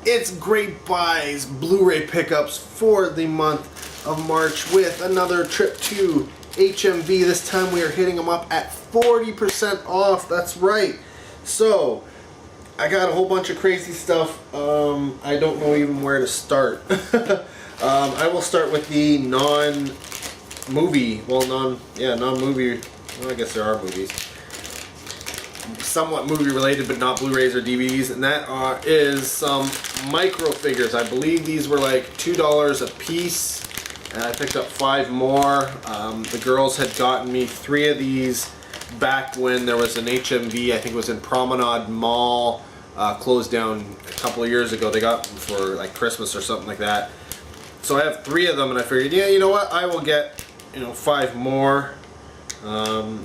It's Great Buys Blu-ray pickups for the month of March with another trip to HMV. This time we are hitting them up at 40% off. That's right. So I got a whole bunch of crazy stuff. I don't know even where to start. I will start with the non-movie. Well, non-movie. Well, I guess there are movies. Somewhat movie related, but not Blu-rays or DVDs, and that is some micro figures. I believe these were like $2 a piece, and I picked up 5 more. The girls had gotten me 3 of these back when there was an HMV. I think it was in Promenade Mall, closed down a couple of years ago. They got them for like Christmas or something like that. So I have 3 of them, and I figured, yeah, you know what, I will get 5 more.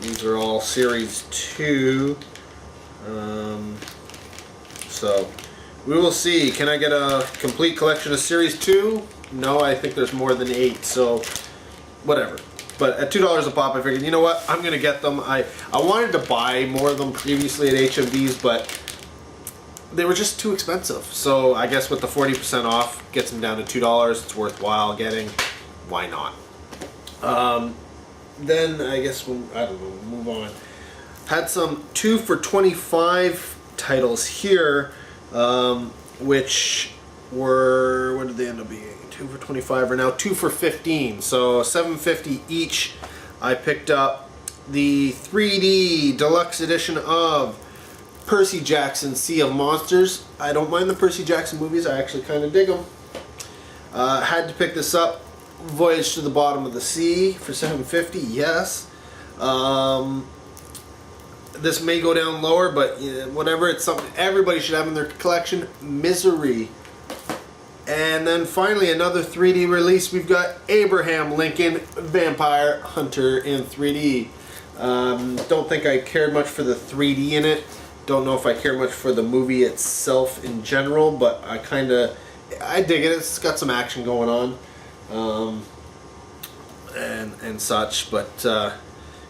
These are all Series 2. So we will see. Can I get a complete collection of Series 2? No, I think there's more than 8, so whatever. But at $2 a pop, I figured, you know what, I'm gonna get them. I wanted to buy more of them previously at HMVs, but they were just too expensive. So I guess with the 40% off, gets them down to $2. It's worthwhile getting. Why not? Then I guess I don't know, move on. Had some 2 for $25 titles here, which were, what did they end up being? 2 for $25 are now 2 for $15, so $7.50 each. I picked up the 3D deluxe edition of Percy Jackson: Sea of Monsters. I don't mind the Percy Jackson movies, I actually kind of dig them. Had to pick this up. Voyage to the Bottom of the Sea for $7.50, yes. This may go down lower, but whatever, it's something everybody should have in their collection. Misery. And then finally another 3D release. We've got Abraham Lincoln Vampire Hunter in 3D. Don't think I cared much for the 3D in it. Don't know if I care much for the movie itself in general, but I dig it. It's got some action going on. And such, but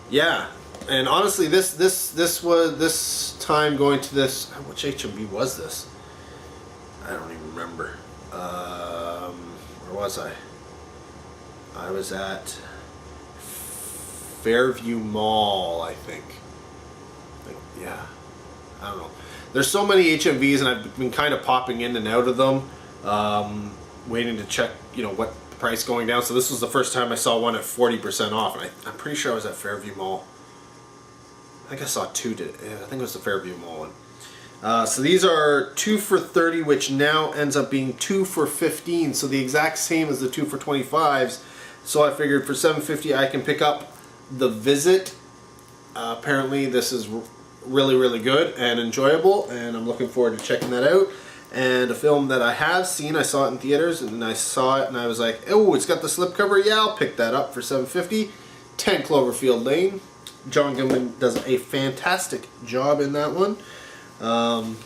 yeah. And honestly, this time going to this, which HMV was this? I don't even remember. Where was I? I was at Fairview Mall, I think. Yeah, I don't know. There's so many HMVs, and I've been kind of popping in and out of them, waiting to check, what price going down. So this was the first time I saw one at 40% off, and I'm pretty sure I was at Fairview Mall. I think I saw 2 I think it was the Fairview Mall one. So these are 2 for $30, which now ends up being 2 for $15, so the exact same as the 2 for $25s. So I figured for $7.50 I can pick up The Visit. Apparently this is really, really good and enjoyable, and I'm looking forward to checking that out. And a film that I have seen, I saw it in theaters, and I saw it and I was like, oh, it's got the slipcover, yeah, I'll pick that up for $7.50. 10 Cloverfield Lane. John Goodman does a fantastic job in that one. And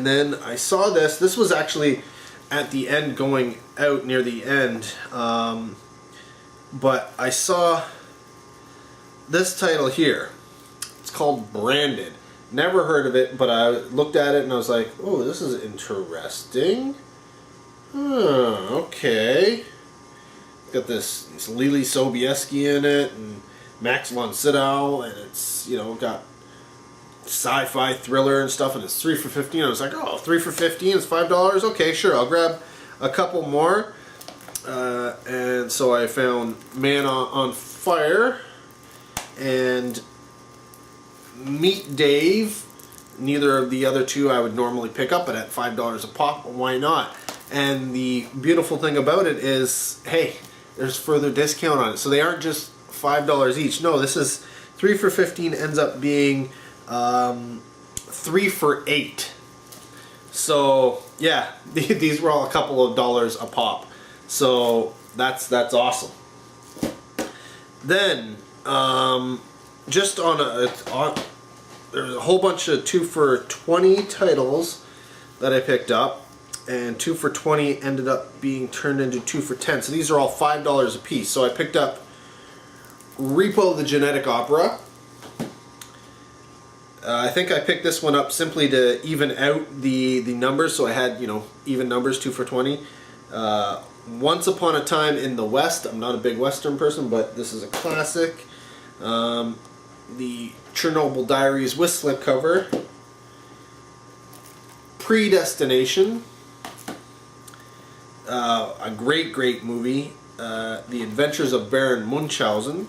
then I saw this. This was actually at the end, going out near the end. But I saw this title here. It's called Branded. Never heard of it, but I looked at it and I was like, oh, this is interesting. Okay. Got this Lily Sobieski in it, and Max von Sydow, and it's, got sci-fi thriller and stuff, and it's 3 for $15. I was like, oh, 3 for $15 is $5? Okay, sure, I'll grab a couple more. And so I found Man on Fire and Meet Dave. Neither of the other 2 I would normally pick up, but at $5 a pop, why not? And the beautiful thing about it is, hey, there's further discount on it. So they aren't just $5 each. No, this is 3 for $15 ends up being 3 for $8. So yeah, these were all a couple of dollars a pop. So that's awesome. Then just there's a whole bunch of 2 for $20 titles that I picked up. And 2 for $20 ended up being turned into 2 for $10. So these are all $5 a piece. So I picked up Repo the Genetic Opera. I think I picked this one up simply to even out the numbers, so I had, you know, even numbers, 2 for $20. Once Upon a Time in the West. I'm not a big Western person, but this is a classic. The Chernobyl Diaries with slipcover. Predestination. A great movie. The Adventures of Baron Munchausen.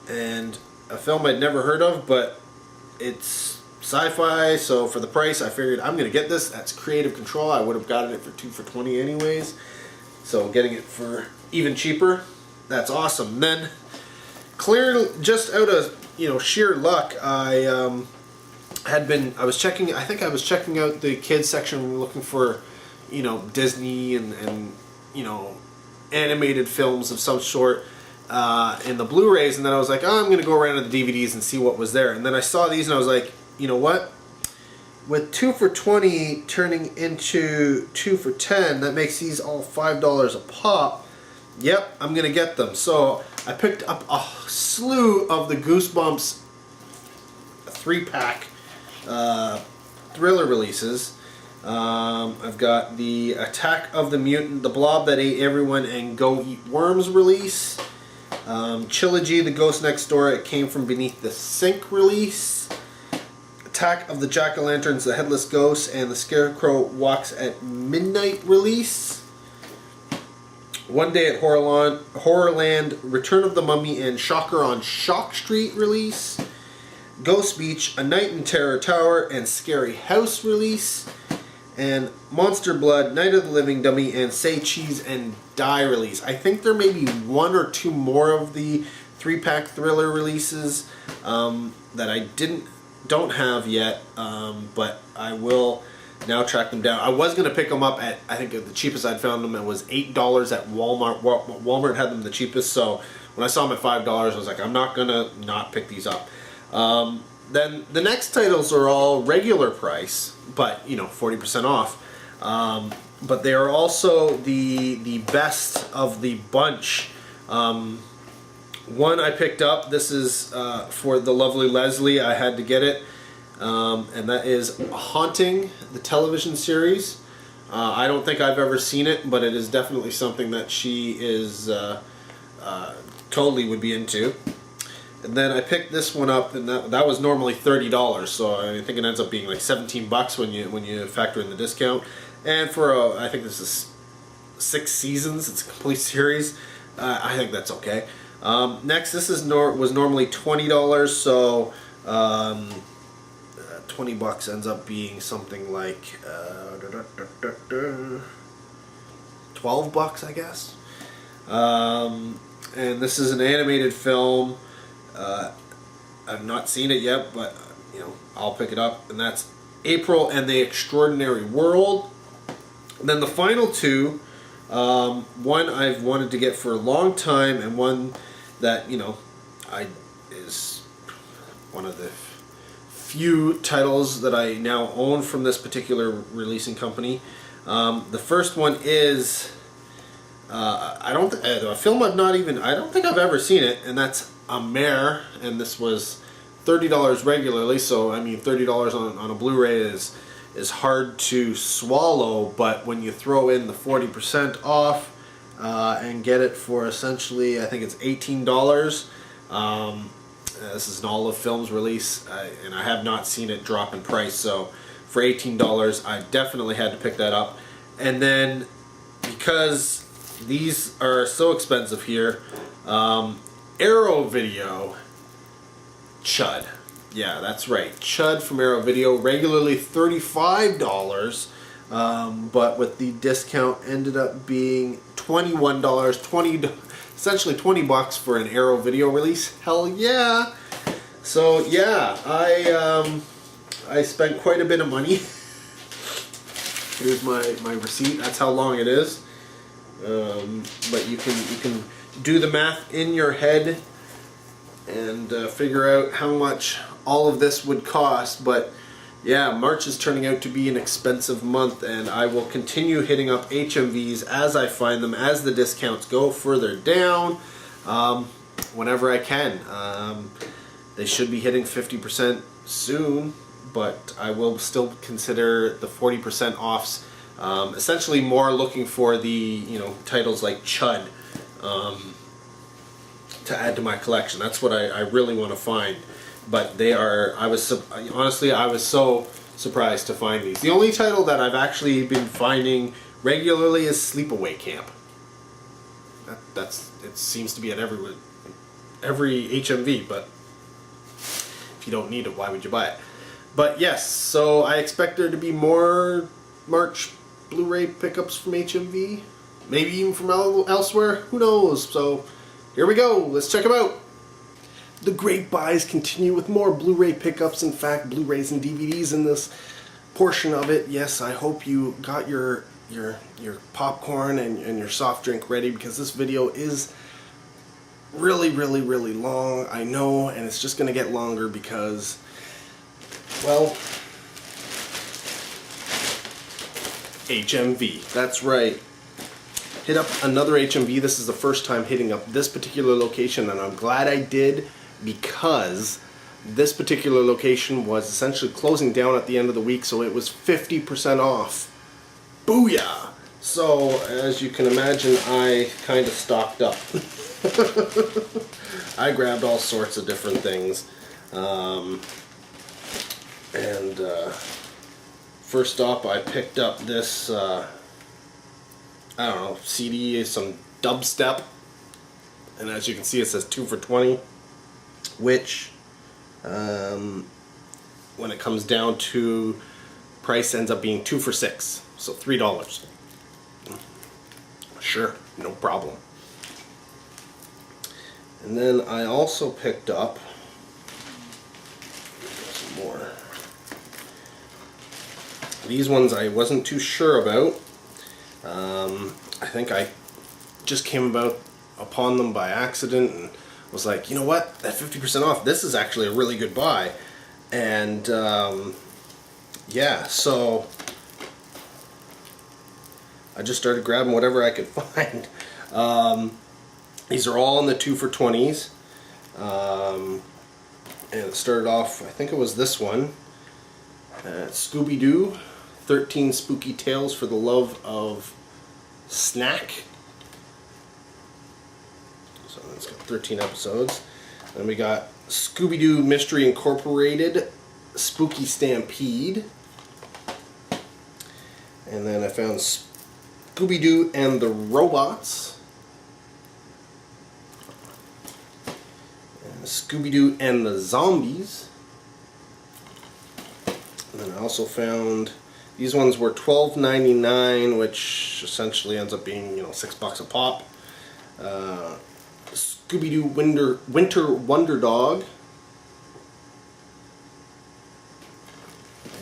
And a film I'd never heard of, but it's sci-fi, so for the price I figured I'm going to get this. That's Creative Control. I would have gotten it for 2 for $20 anyways. So getting it for even cheaper, that's awesome. Then, clearly, just out of, you know, sheer luck, I was checking out the kids section looking for, you know, Disney and you know, animated films of some sort in the Blu-rays, and then I was like, oh, I'm gonna go around to the DVDs and see what was there. And then I saw these and I was like, you know what? With 2 for $20 turning into 2 for $10, that makes these all $5 a pop. Yep, I'm gonna get them. So I picked up a slew of the Goosebumps 3-pack thriller releases. I've got the Attack of the Mutant, the Blob That Ate Everyone and Go Eat Worms release. Trilogy, The Ghost Next Door, It Came From Beneath the Sink release. Attack of the Jack-O-Lanterns, The Headless Ghost, and The Scarecrow Walks at Midnight release. One Day at Horrorland, Return of the Mummy, and Shocker on Shock Street release. Ghost Beach, A Night in Terror Tower, and Scary House release. And Monster Blood, Night of the Living Dummy, and Say Cheese and Die release. I think there may be 1 or 2 more of the 3-pack thriller releases that I don't have yet, but I will now track them down. I was going to pick them up at, I think the cheapest I'd found them, it was $8 at Walmart. Walmart had them the cheapest, so when I saw them at $5, I was like, I'm not going to not pick these up. Then the next titles are all regular price, but, you know, 40% off. But they are also the best of the bunch. One I picked up, this is for the lovely Leslie, I had to get it, and that is Haunting, the television series. I don't think I've ever seen it, but it is definitely something that she is totally would be into. And then I picked this one up, and that was normally $30, so I think it ends up being like 17 bucks when you factor in the discount. And for I think this is 6 seasons, it's a complete series. I think that's okay. Next, this was normally $20, so 20 bucks ends up being something like 12 bucks, I guess. And this is an animated film. I've not seen it yet, but you know, I'll pick it up, and that's April and the Extraordinary World. And then the final 2, one I've wanted to get for a long time, and one that, you know, is one of the few titles that I now own from this particular releasing company. The first one is a film I don't think I've ever seen it, and that's A Mare, and this was $30 regularly, so I mean $30 on a Blu-ray is hard to swallow, but when you throw in the 40% off and get it for essentially, I think it's $18. This is an Olive Films release, and I have not seen it drop in price, so for $18 I definitely had to pick that up. And then because these are so expensive here, Arrow Video Chud. Yeah, that's right. Chud from Arrow Video, regularly $35, but with the discount ended up being $21, essentially 20 bucks for an Arrow Video release. Hell yeah! So yeah, I spent quite a bit of money. Here's my receipt. That's how long it is. But you can do the math in your head and figure out how much all of this would cost. But yeah, March is turning out to be an expensive month, and I will continue hitting up HMVs as I find them, as the discounts go further down, whenever I can. They should be hitting 50% soon, but I will still consider the 40% offs. Essentially more looking for the, titles like Chud to add to my collection. That's what I really want to find. But they are, honestly, I was so surprised to find these. The only title that I've actually been finding regularly is Sleepaway Camp. It seems to be at every HMV, but if you don't need it, why would you buy it? But yes, so I expect there to be more March Blu-ray pickups from HMV, maybe even from elsewhere, who knows? So here we go, let's check them out. The great buys continue with more Blu-ray pickups, in fact Blu-rays and DVDs in this portion of it. Yes, I hope you got your popcorn and your soft drink ready, because this video is really long, I know, and it's just gonna get longer because, well, HMV, that's right. Hit up another HMV. This is the first time hitting up this particular location, and I'm glad I did, because this particular location was essentially closing down at the end of the week, so it was 50% off. Booyah! So, as you can imagine, I kind of stocked up. I grabbed all sorts of different things. First up, I picked up this, I don't know, CD, some dubstep. And as you can see, it says 2 for $20, which, when it comes down to price, ends up being 2 for $6. So $3. Sure, no problem. And then I also picked up some more. These ones I wasn't too sure about. I think I just came upon them by accident and was like, you know what, that 50% off, this is actually a really good buy. And yeah, so I just started grabbing whatever I could find. These are all in the 2 for $20s. And it started off, I think it was this one. Scooby-Doo, 13 Spooky Tales for the Love of Snack. So it's got 13 episodes. Then we got Scooby-Doo Mystery Incorporated, Spooky Stampede. And then I found Scooby-Doo and the Robots. And Scooby-Doo and the Zombies. And then I also found, these ones were $12.99, which essentially ends up being, $6 a pop. Scooby-Doo Winter Wonder Dog.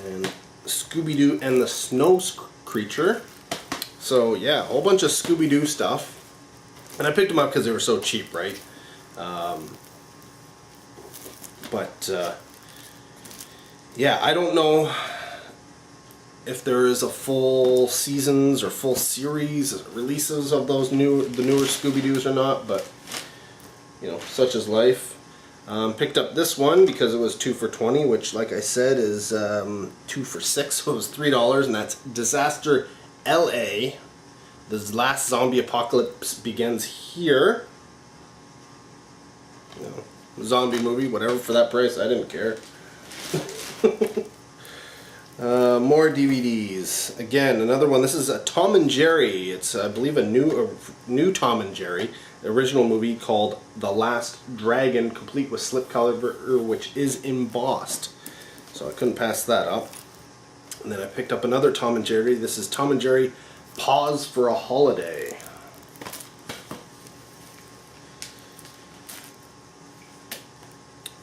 And Scooby-Doo and the Snow Creature. So yeah, a whole bunch of Scooby-Doo stuff. And I picked them up because they were so cheap, right? Yeah, I don't know if there is a full seasons or full series releases of those the newer Scooby-Doos or not, but such is life. Picked up this one because it was 2 for $20, which, like I said, is 2 for $6, so it was $3, and that's Disaster LA. The last zombie apocalypse begins here. Zombie movie, whatever, for that price, I didn't care. More DVDs. Again, another one. This is a Tom and Jerry. It's, I believe, a new Tom and Jerry. The original movie called The Last Dragon, complete with slipcover, which is embossed. So I couldn't pass that up. And then I picked up another Tom and Jerry. This is Tom and Jerry Pause for a Holiday.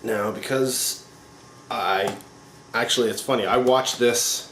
Now, because actually, it's funny, I watched this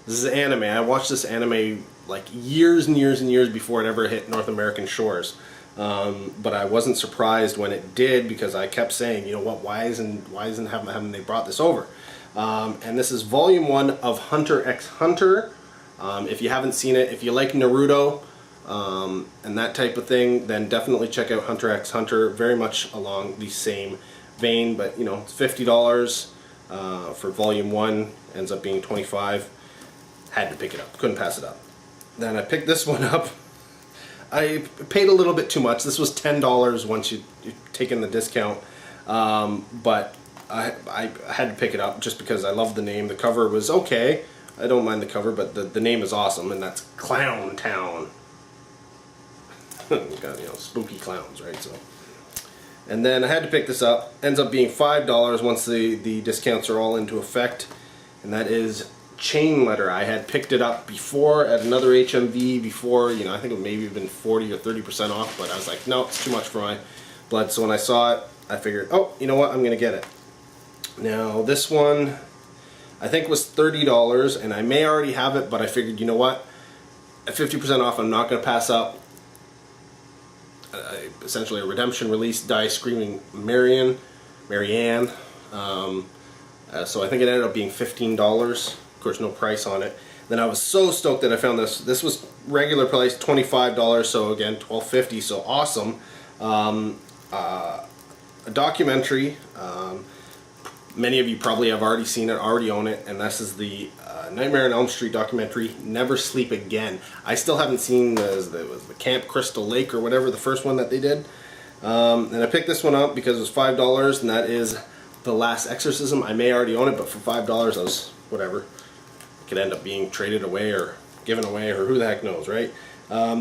is anime, I watched this anime like years and years and years before it ever hit North American shores. But I wasn't surprised when it did, because I kept saying, what, why haven't they brought this over? And this is Volume 1 of Hunter x Hunter. If you haven't seen it, if you like Naruto and that type of thing, then definitely check out Hunter x Hunter. Very much along the same vein, but you know, it's $50 for volume 1, ends up being $25. Had to pick it up, couldn't pass it up. Then I picked this one up. I paid a little bit too much. This was $10 once you take in the discount, but I had to pick it up just because I love the name. The cover was okay. I don't mind the cover, but the name is awesome, and that's Clown Town. Got, you know, spooky clowns, right? So, and then I had to pick this up. Ends up being $5 once the discounts are all into effect, and that is Chain Letter. I had picked it up before at another HMV before, you know, I think it maybe been 40 or 30% off, but I was like, no, it's too much for my blood. So when I saw it, I figured, oh, you know what, I'm gonna get it. Now this one I think was $30, and I may already have it, but I figured, you know what, at 50% off, I'm not gonna pass up essentially a redemption release, Die Screaming Marianne. So I think it ended up being $15. Of course, no price on it. Then I was so stoked that I found this. This was regular price, $25, so again, $12.50, so awesome. A documentary. Many of you probably have already seen it, already own it, and this is the Nightmare on Elm Street documentary, Never Sleep Again. I still haven't seen the Camp Crystal Lake or whatever, the first one that they did. And I picked this one up because it was $5, and that is The Last Exorcism. I may already own it, but for $5 I was, whatever. It could end up being traded away or given away, or who the heck knows, right?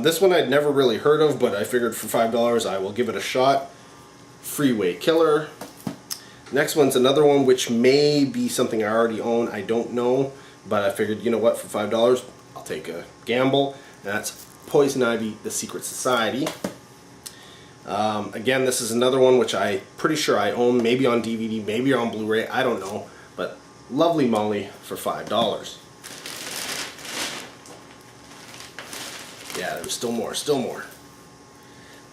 This one I'd never really heard of, but I figured for $5 I will give it a shot. Freeway Killer. Next one's another one which may be something I already own, I don't know, but I figured, you know what, for $5 I'll take a gamble, and that's Poison Ivy, The Secret Society. Again, this is another one which I'm pretty sure I own, maybe on DVD, maybe on Blu-ray, I don't know, but Lovely Molly for $5. Yeah, there's still more, still more.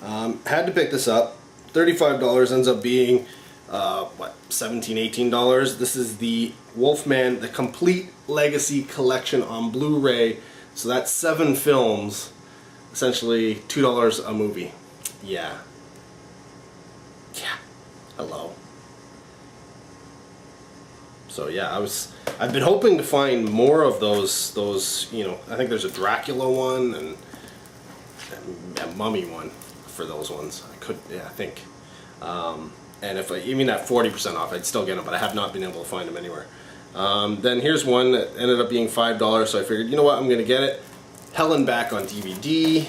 Had to pick this up. $35 ends up being what, $17, $18. This is the Wolfman, the Complete Legacy Collection on Blu-ray. So that's 7 films, essentially $2 a movie. Yeah. Yeah. Hello. So yeah, I've been hoping to find more of those, you know, I think there's a Dracula one and a Mummy one for those ones. I think. And if even at 40% off, I'd still get them, but I have not been able to find them anywhere. Then here's one that ended up being $5, so I figured, you know what, I'm going to get it. Hell and Back on DVD.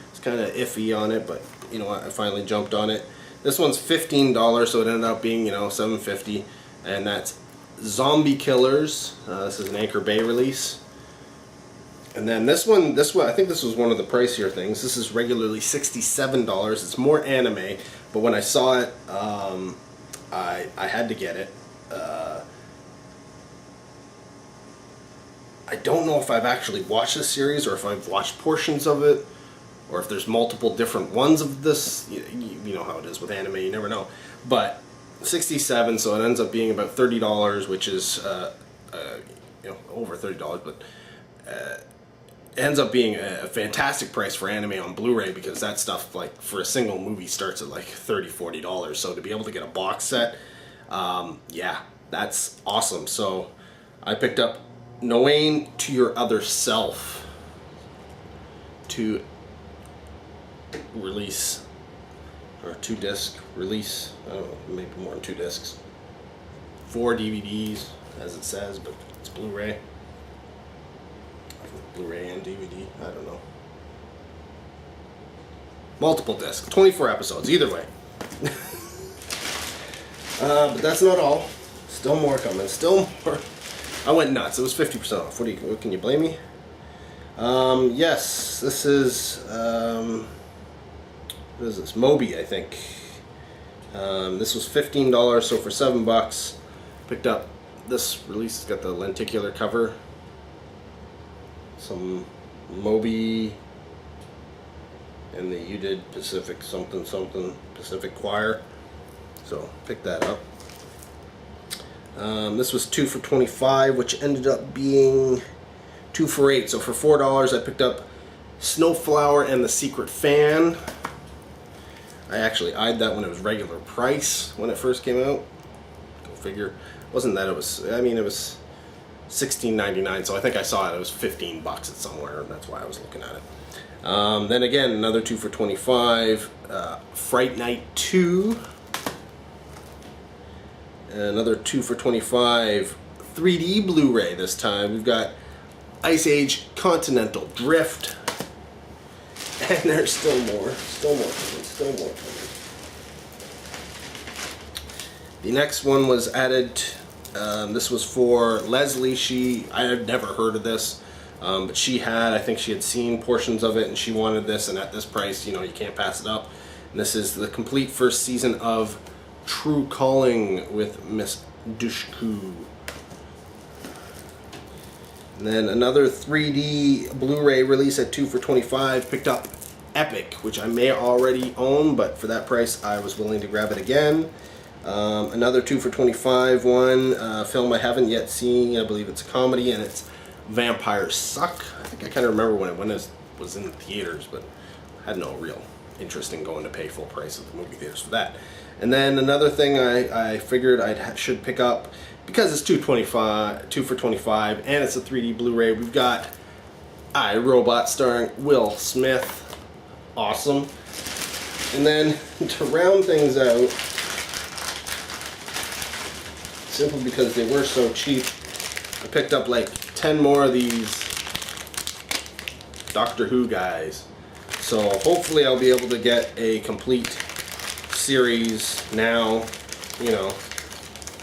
It's kind of iffy on it, but you know what, I finally jumped on it. This one's $15, so it ended up being, you know, $7.50, and that's Zombie Killers. This is an Anchor Bay release. And then this one, I think this was one of the pricier things. This is regularly $67. It's more anime, but when I saw it, I had to get it. I don't know if I've actually watched this series or if I've watched portions of it, or if there's multiple different ones of this. You know how it is with anime, you never know. But 67, so it ends up being about $30, which is you know, over $30, but ends up being a fantastic price for anime on Blu-ray, because that stuff, like, for a single movie starts at like $30, $40. So to be able to get a box set, yeah, that's awesome. So I picked up Noane to Your Other Self to release, or 2-disc release. I don't know, maybe more than 2 discs. 4 DVDs, as it says, but it's Blu-ray. Blu-ray and DVD, I don't know. Multiple discs, 24 episodes, either way. But that's not all. Still more coming, still more. I went nuts, it was 50% off. What can you blame me? Yes, this is, what is this? Moby, I think. This was $15, so for $7, picked up this release. It's got the lenticular cover. Some Moby and the You Did Pacific something something Pacific Choir. So pick that up. This was 2 for $25, which ended up being 2 for $8. So for $4, I picked up Snowflower and the Secret Fan. I actually eyed that when it was regular price when it first came out. Go figure. Wasn't that it was, I mean, it was $16.99, so I think I saw it was 15 bucks at somewhere, and that's why I was looking at it. Then again, another 2 for $25, Fright Night 2. Another 2 for $25, 3D Blu-ray this time. We've got Ice Age Continental Drift. And there's still more coming. The next one was added, this was for Leslie. I had never heard of this, but I think she had seen portions of it and she wanted this, and at this price, you know, you can't pass it up. And this is the complete first season of True Calling with Miss Dushku. And then another 3D Blu-ray release at 2 for $25. Picked up Epic, which I may already own, but for that price I was willing to grab it again. Another 2 for $25 one, film I haven't yet seen. I believe it's a comedy, and it's Vampires Suck. I think I kind of remember when it was in the theaters, but I had no real interest in going to pay full price at the movie theaters for that. And then another thing I figured I should pick up, because it's 2 for $25, and it's a 3D Blu-ray. We've got I, Robot starring Will Smith. Awesome. And then to round things out, simply because they were so cheap, I picked up like 10 more of these Doctor Who guys. So hopefully I'll be able to get a complete series now, you know,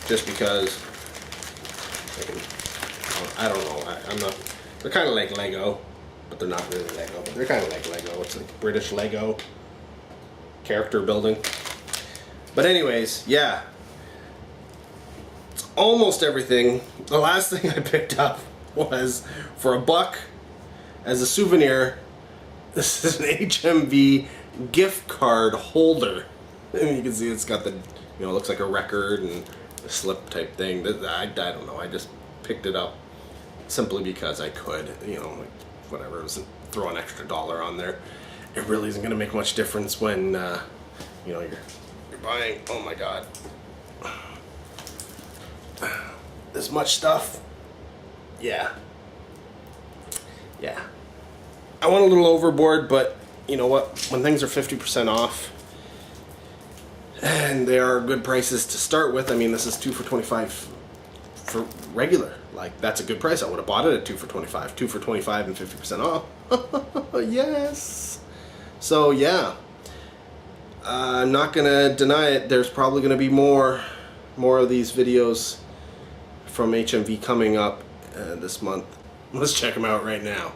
just because I don't know, I'm not, they're kind of like Lego, but they're not really Lego, but they're kind of like Lego. It's like British Lego character building. But anyways, yeah, it's almost everything. The last thing I picked up was for $1 as a souvenir. This is an HMV gift card holder. And you can see it's got the, you know, it looks like a record and a slip type thing. I don't know, I just picked it up simply because I could, you know, like whatever, it was throw an extra $1 on there. It really isn't going to make much difference when, you know, you're buying, oh my god, this much stuff. Yeah. I went a little overboard, but you know what, when things are 50% off, and they are good prices to start with. I mean, this is 2 for $25 for regular. Like, that's a good price. I would have bought it at 2 for $25. 2 for $25 and 50% off. Yes. So yeah, I'm not gonna deny it. There's probably gonna be more of these videos from HMV coming up this month. Let's check them out right now.